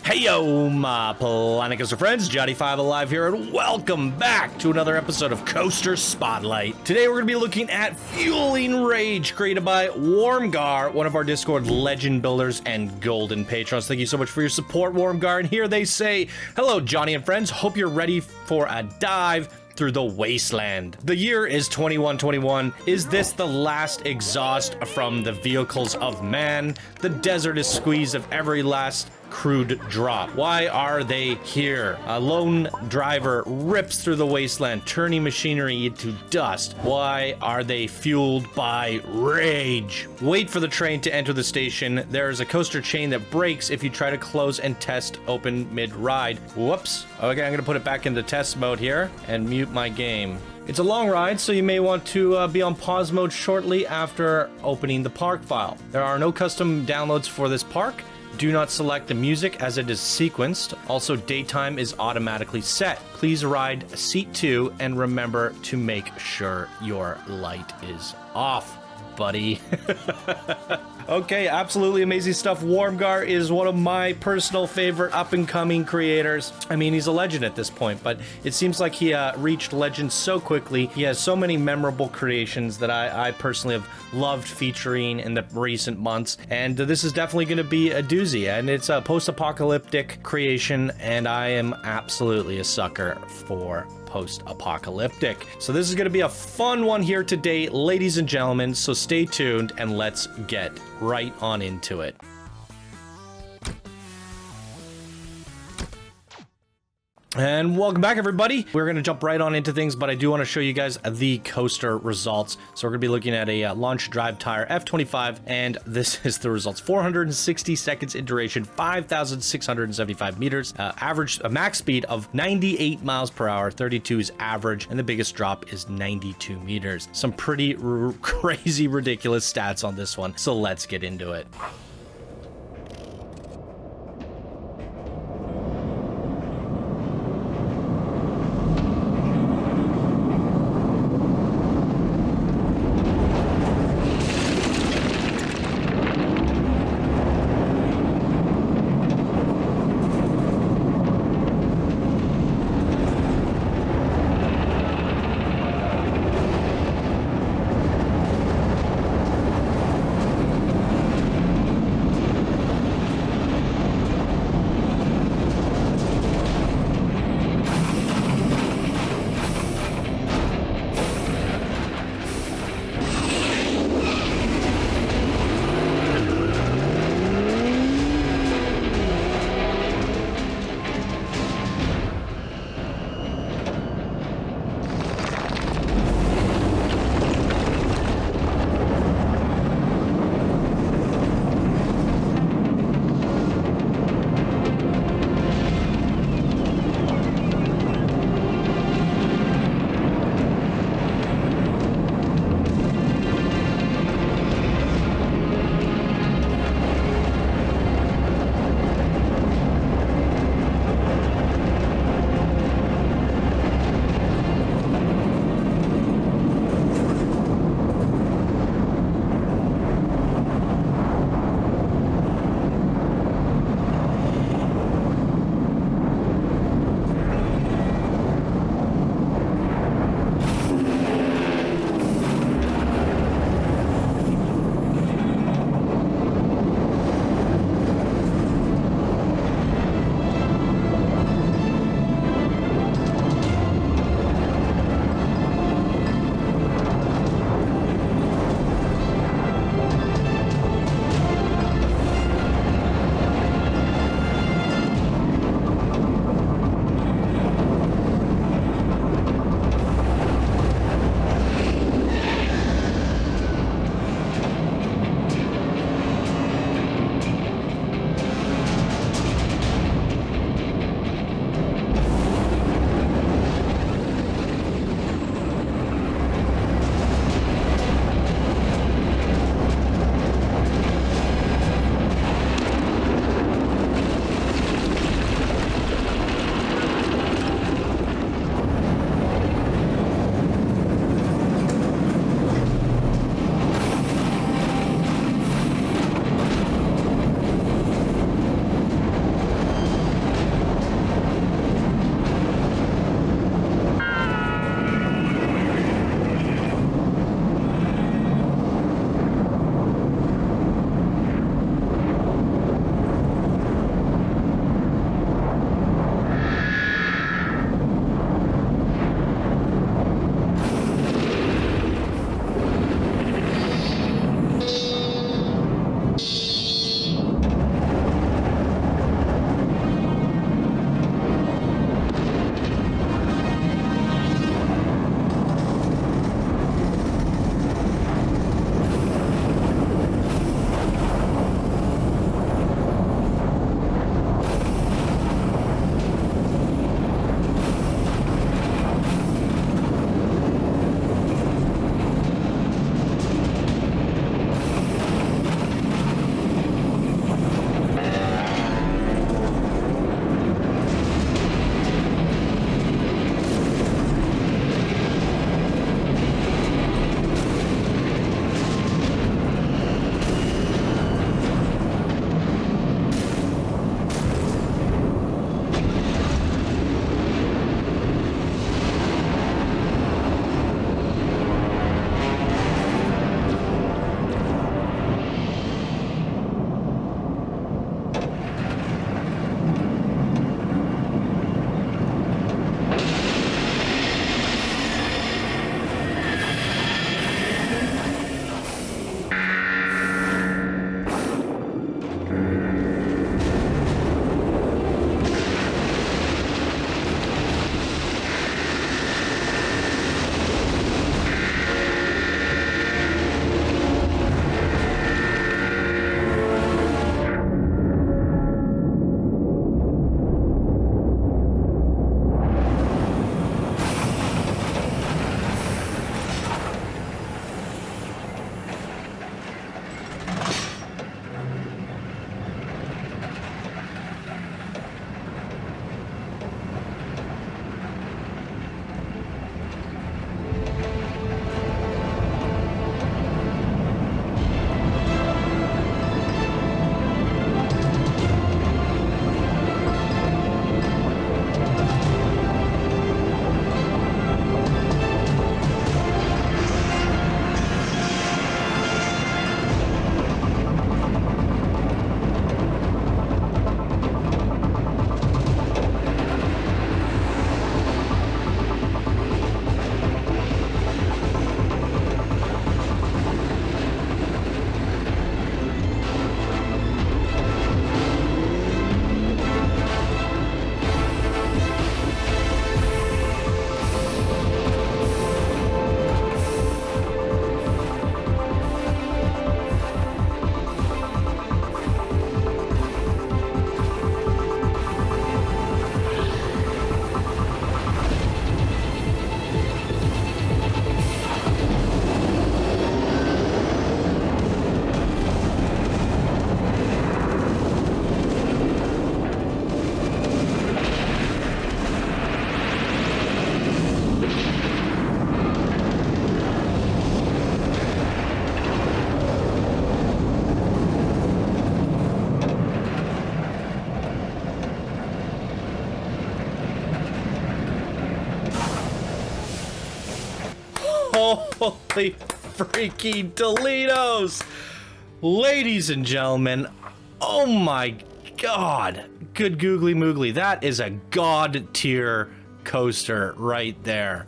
Heyo, my Planetcoaster friends, Johnny5 Alive here, and welcome back to another episode of Coaster Spotlight. Today we're going to be looking at Fueling Rage, created by Wormgar, one of our Discord legend builders and golden patrons. Thank you so much for your support, Wormgar. And here they say, hello, Johnny and friends. Hope you're ready for a dive through the wasteland. The year is 2121. Is this the last exhaust from the vehicles of man? The desert is squeezed of every last crude drop. Why are they here? A lone driver rips through the wasteland, turning machinery into dust. Why are they fueled by rage? Wait for the train to enter the station. There is a coaster chain that breaks if you try to close and test open mid-ride. Whoops. Okay, I'm gonna put it back into test mode here and mute my game. It's a long ride, so you may want to be on pause mode shortly after opening the park file. There are no custom downloads for this park. Do not select the music as it is sequenced. Also, daytime is automatically set. Please ride seat 2 and remember to make sure your light is off, buddy. Okay, absolutely amazing stuff. Wormgar is one of my personal favorite up-and-coming creators. I mean, he's a legend at this point, but it seems like he reached legend so quickly. He has so many memorable creations that I personally have loved featuring in the recent months, and this is definitely going to be a doozy, and it's a post-apocalyptic creation, and I am absolutely a sucker for post-apocalyptic. So this is going to be a fun one here today, ladies and gentlemen, so stay tuned and let's get right on into it. And welcome back, everybody. We're going to jump right on into things, but I do want to show you guys the coaster results. So we're going to be looking at a launch drive tire F25, and this is the results. 460 seconds in duration, 5,675 meters, average a max speed of 98 miles per hour, 32 is average, and the biggest drop is 92 meters. Some pretty crazy, ridiculous stats on this one. So let's get into it. Holy freaking Toledos! Ladies and gentlemen, oh my god. Good googly moogly. That is a god tier coaster right there.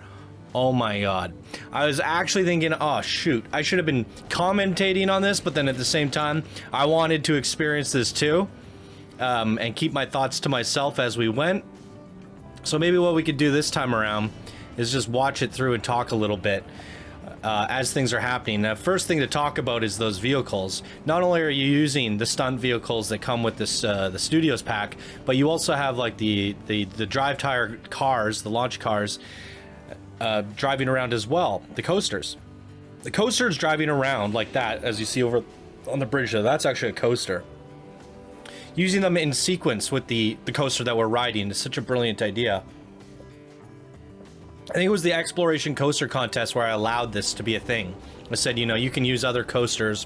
Oh my god. I was actually thinking, oh shoot, I should have been commentating on this, but then at the same time, I wanted to experience this too, and keep my thoughts to myself as we went. So maybe what we could do this time around is just watch it through and talk a little bit as things are happening. Now, first thing to talk about is those vehicles. Not only are you using the stunt vehicles that come with this the studios pack, but you also have like the drive tire cars, the launch cars, driving around as well. The coasters driving around like that, as you see over on the bridge there. That's actually a coaster. Using them in sequence with the coaster that we're riding is such a brilliant idea. I think it was the Exploration Coaster Contest where I allowed this to be a thing. I said, you know, you can use other coasters,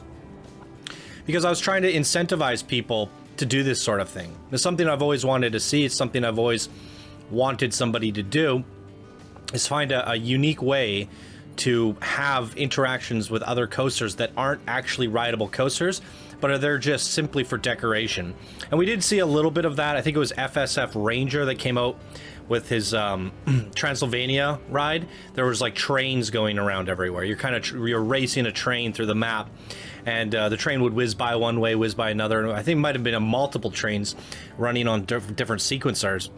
because I was trying to incentivize people to do this sort of thing. It's something I've always wanted to see. It's something I've always wanted somebody to do, is find a unique way to have interactions with other coasters that aren't actually rideable coasters, but are there just simply for decoration. And we did see a little bit of that. I think it was FSF Ranger that came out with his Transylvania ride. There was like trains going around everywhere. You're racing a train through the map, and the train would whiz by one way, whiz by another. I think it might have been multiple trains running on different sequencers.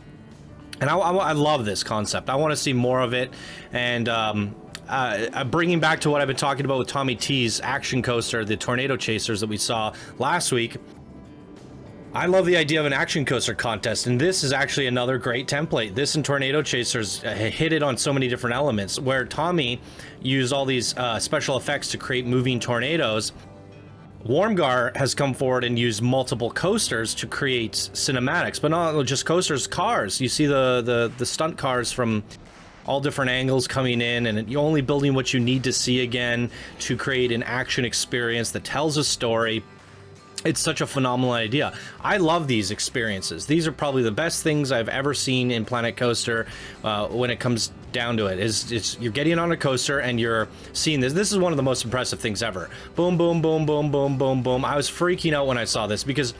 And I love this concept. I want to see more of it. And bringing back to what I've been talking about with Tommy T's action coaster, the Tornado Chasers that we saw last week, I love the idea of an action coaster contest, and this is actually another great template. This and Tornado Chasers hit it on so many different elements, where Tommy used all these special effects to create moving tornadoes. Wormgar has come forward and used multiple coasters to create cinematics, but not just coasters, cars. You see the stunt cars from all different angles coming in, and you're only building what you need to see again to create an action experience that tells a story. It's such a phenomenal idea. I love these experiences. These are probably the best things I've ever seen in Planet Coaster when it comes down to it. It's you're getting on a coaster and you're seeing this. This is one of the most impressive things ever. Boom, boom, boom, boom, boom, boom, boom. I was freaking out when I saw this, because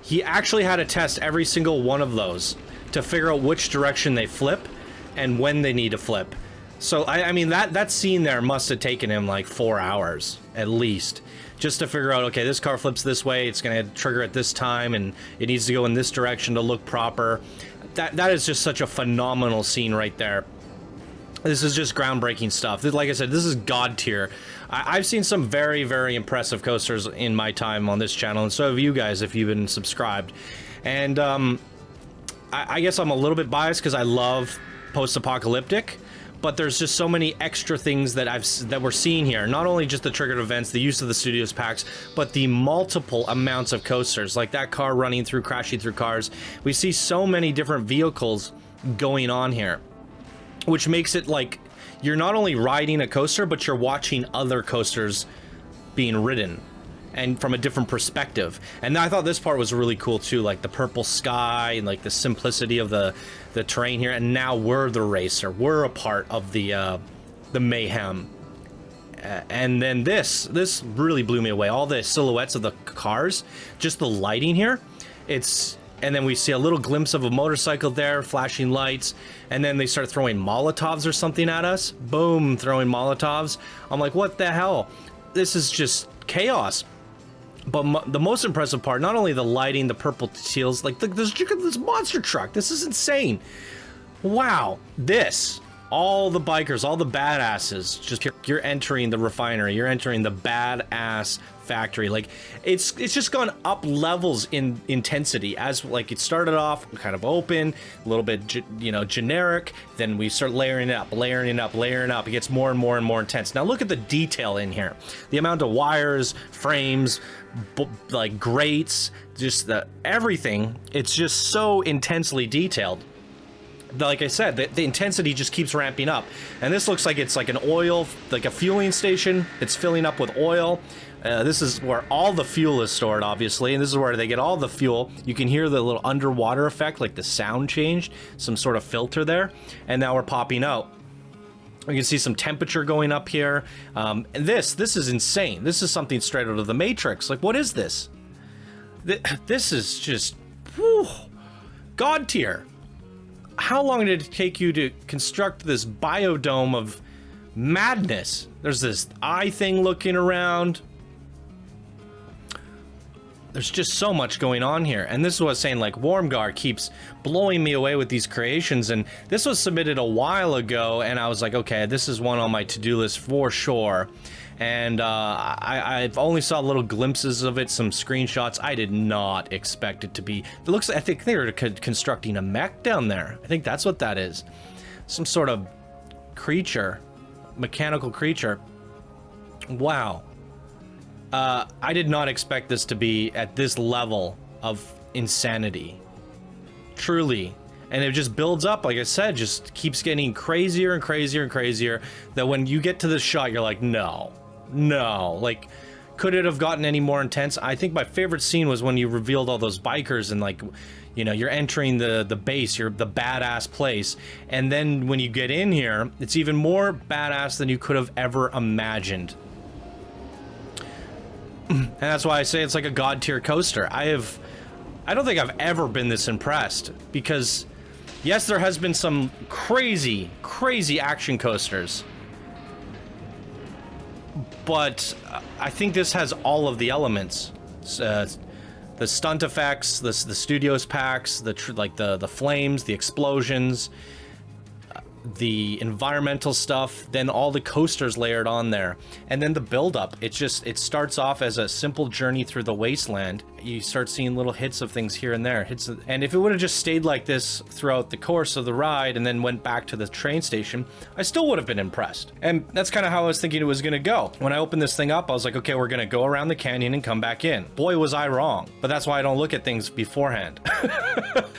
he actually had to test every single one of those to figure out which direction they flip and when they need to flip. So, I mean, that scene there must have taken him like 4 hours, at least, just to figure out, okay, this car flips this way, it's going to trigger at this time, and it needs to go in this direction to look proper. That is just such a phenomenal scene right there. This is just groundbreaking stuff. Like I said, this is god tier. I've seen some very, very impressive coasters in my time on this channel, and so have you guys if you've been subscribed. And I guess I'm a little bit biased because I love post-apocalyptic, but there's just so many extra things that we're seeing here. Not only just the triggered events, the use of the studios packs, but the multiple amounts of coasters, like that car running through, crashing through cars. We see so many different vehicles going on here, which makes it like you're not only riding a coaster, but you're watching other coasters being ridden, and from a different perspective. And I thought this part was really cool too, like the purple sky and like the simplicity of the terrain here. And now we're the racer, we're a part of the mayhem. And then this really blew me away. All the silhouettes of the cars, just the lighting here. And then we see a little glimpse of a motorcycle there, flashing lights, and then they start throwing Molotovs or something at us. Boom, throwing Molotovs. I'm like, what the hell? This is just chaos. But the most impressive part, not only the lighting, the purple teals, like this monster truck. This is insane. Wow. All the bikers, all the badasses, just you're entering the refinery. You're entering the badass factory. Like it's just gone up levels in intensity, as like it started off kind of open, a little bit generic, then we start layering it up. It gets more and more and more intense. Now look at the detail in here, the amount of wires, frames, like grates, just everything. It's just so intensely detailed. Like I said, the intensity just keeps ramping up, and this looks like it's like an oil, like a fueling station. It's filling up with oil. This is where all the fuel is stored, obviously, and this is where they get all the fuel. You can hear the little underwater effect, like the sound changed, some sort of filter there, and now we're popping out. You can see some temperature going up here. And this is insane. This is something straight out of the Matrix. Like, what is this? This is just, whew, God tier. How long did it take you to construct this biodome of madness? There's this eye thing looking around. There's just so much going on here. And this is what I was saying, like, Wormgar keeps blowing me away with these creations. And this was submitted a while ago, and I was like, okay, this is one on my to-do list for sure. And I've only saw little glimpses of it, some screenshots. I did not expect it to be... It looks like, I think they're constructing a mech down there. I think that's what that is. Some sort of creature, mechanical creature. Wow. I did not expect this to be at this level of insanity. Truly. And it just builds up, like I said, just keeps getting crazier and crazier and crazier, that when you get to this shot, you're like, no. Like, could it have gotten any more intense? I think my favorite scene was when you revealed all those bikers and, like, you know, you're entering the base, the badass place. And then when you get in here, it's even more badass than you could have ever imagined. And that's why I say it's like a god tier coaster. I don't think I've ever been this impressed, because yes, there has been some crazy action coasters, but I think this has all of the elements. The stunt effects, the studios packs, the flames, the explosions, the environmental stuff, then all the coasters layered on there, and then the build-up. It starts off as a simple journey through the wasteland. You start seeing little hits of things here and there, and if it would have just stayed like this throughout the course of the ride and then went back to the train station, I still would have been impressed. And that's kind of how I was thinking it was gonna go. When I opened this thing up, I was like, okay, we're gonna go around the canyon and come back in. Boy, was I wrong. But that's why I don't look at things beforehand.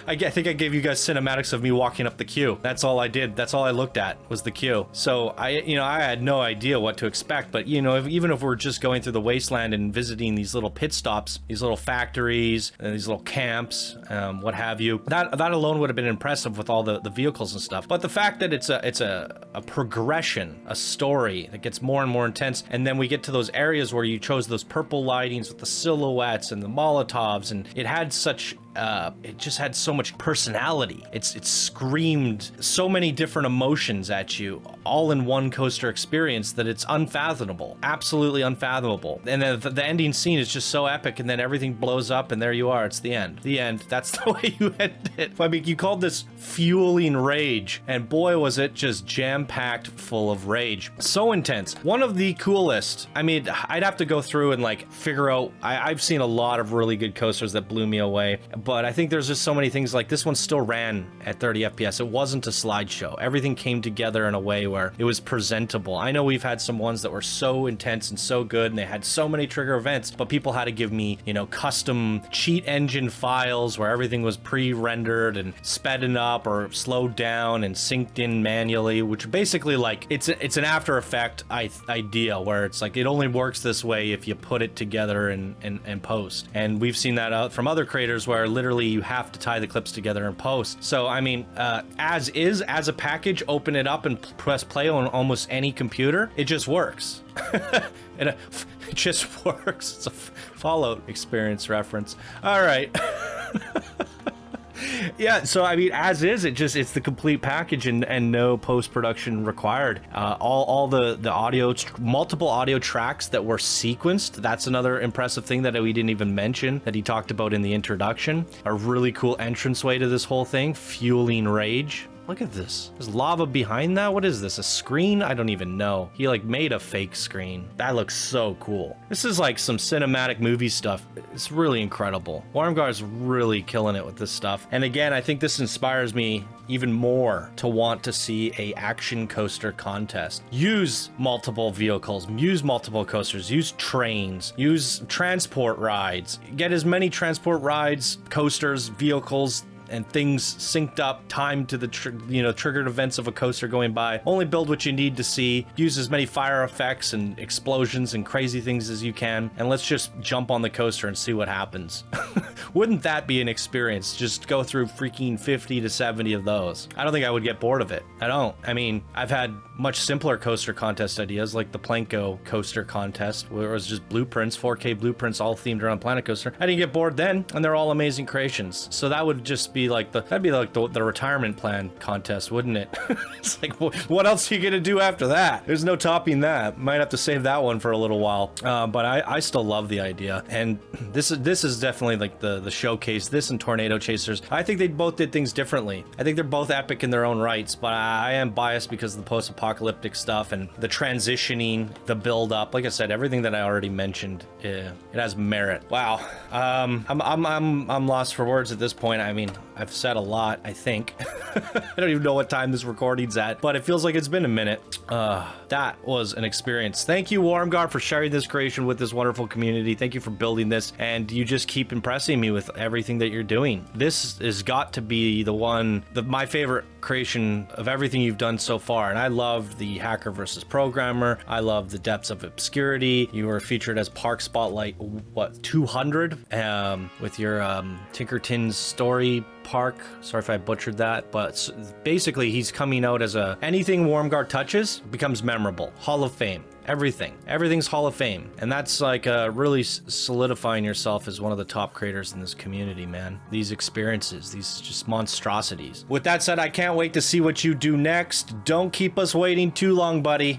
I think I gave you guys cinematics of me walking up the queue. That's all I did. That's all I looked at was the queue. So I had no idea what to expect. But even if we're just going through the wasteland and visiting these little pit stops, these little factories and these little camps, what have you, that alone would have been impressive with all the vehicles and stuff. But the fact that it's a progression, a story that gets more and more intense, and then we get to those areas where you chose those purple lightings with the silhouettes and the Molotovs, and it just had so much personality. It screamed so many different emotions at you, all in one coaster experience, that it's unfathomable, absolutely unfathomable. And then the ending scene is just so epic, and then everything blows up, and there you are. It's the end. The end. That's the way you end it. I mean, you called this fueling rage, and boy, was it just jam-packed full of rage. So intense. One of the coolest. I mean, I'd have to go through and like figure out. I've seen a lot of really good coasters that blew me away, but I think there's just so many things. Like this one still ran at 30 FPS. It wasn't a slideshow. Everything came together in a way where it was presentable. I know we've had some ones that were so intense and so good, and they had so many trigger events, but people had to give me, custom cheat engine files where everything was pre-rendered and sped up or slowed down and synced in manually, which basically, like, it's an After Effect idea where it's like it only works this way if you put it together and post. And we've seen that out from other creators where literally you have to tie the clips together and post. So I mean, as a package, open it up and press play on almost any computer. It just works. It just works. It's a Fallout experience reference. All right. Yeah, so I mean, as is, it's the complete package and no post-production required. All the audio, multiple audio tracks that were sequenced. That's another impressive thing that we didn't even mention that he talked about in the introduction. A really cool entranceway to this whole thing, fueling rage. Look at this. There's lava behind that. What is this? A screen? I don't even know. He like made a fake screen. That looks so cool. This is like some cinematic movie stuff. It's really incredible. Wormgar's really killing it with this stuff. And again, I think this inspires me even more to want to see a action coaster contest. Use multiple vehicles, use multiple coasters, use trains, use transport rides. Get as many transport rides, coasters, vehicles and things synced up, timed to the triggered events of a coaster going by. Only build what you need to see. Use as many fire effects and explosions and crazy things as you can, and let's just jump on the coaster and see what happens. Wouldn't that be an experience? Just go through freaking 50 to 70 of those. I don't think I would get bored of it. I don't. I mean, I've had much simpler coaster contest ideas, like the Planko coaster contest, where it was just blueprints, 4K blueprints, all themed around Planet Coaster. I didn't get bored then, and they're all amazing creations. So that would just be like the retirement plan contest, wouldn't it? It's like, what else are you gonna do after that? There's no topping that. Might have to save that one for a little while. But I still love the idea, and this is definitely like the showcase. This and Tornado Chasers, I think they both did things differently. I think they're both epic in their own rights, but I am biased because of the post-apocalyptic stuff and the transitioning, the build-up. Like I said, everything that I already mentioned, it has merit. Wow, I'm lost for words at this point. I mean, I've said a lot, I think. I don't even know what time this recording's at, but it feels like it's been a minute. That was an experience. Thank you, Wormgar, for sharing this creation with this wonderful community. Thank you for building this, and you just keep impressing me with everything that you're doing. This has got to be my favorite creation of everything you've done so far, and I loved the hacker versus programmer. I love the depths of obscurity. You were featured as Park Spotlight 200 with your Tinkerton's story park. Sorry if I butchered that, but basically he's coming out as anything Wormgar touches becomes memorable. Hall of Fame. Everything's Hall of Fame, and that's like really solidifying yourself as one of the top creators in this community, man. These experiences, these just monstrosities. With that said, I can't wait to see what you do next. Don't keep us waiting too long, buddy.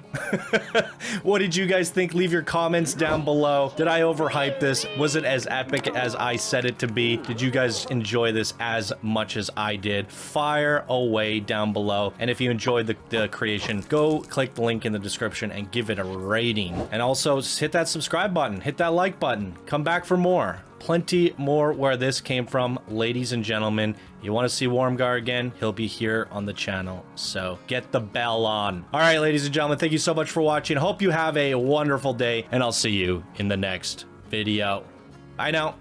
What did you guys think? Leave your comments down below. Did I overhype this? Was it as epic as I said it to be? Did you guys enjoy this as much as I did? Fire away down below, and if you enjoyed the creation, go click the link in the description and give it a rating. And also just hit that subscribe button, hit that like button, come back for more. Plenty more where this came from, ladies and gentlemen. You want to see Wormgar again? He'll be here on the channel, so get the bell on. All right, ladies and gentlemen, thank you so much for watching. Hope you have a wonderful day, and I'll see you in the next video. Bye now.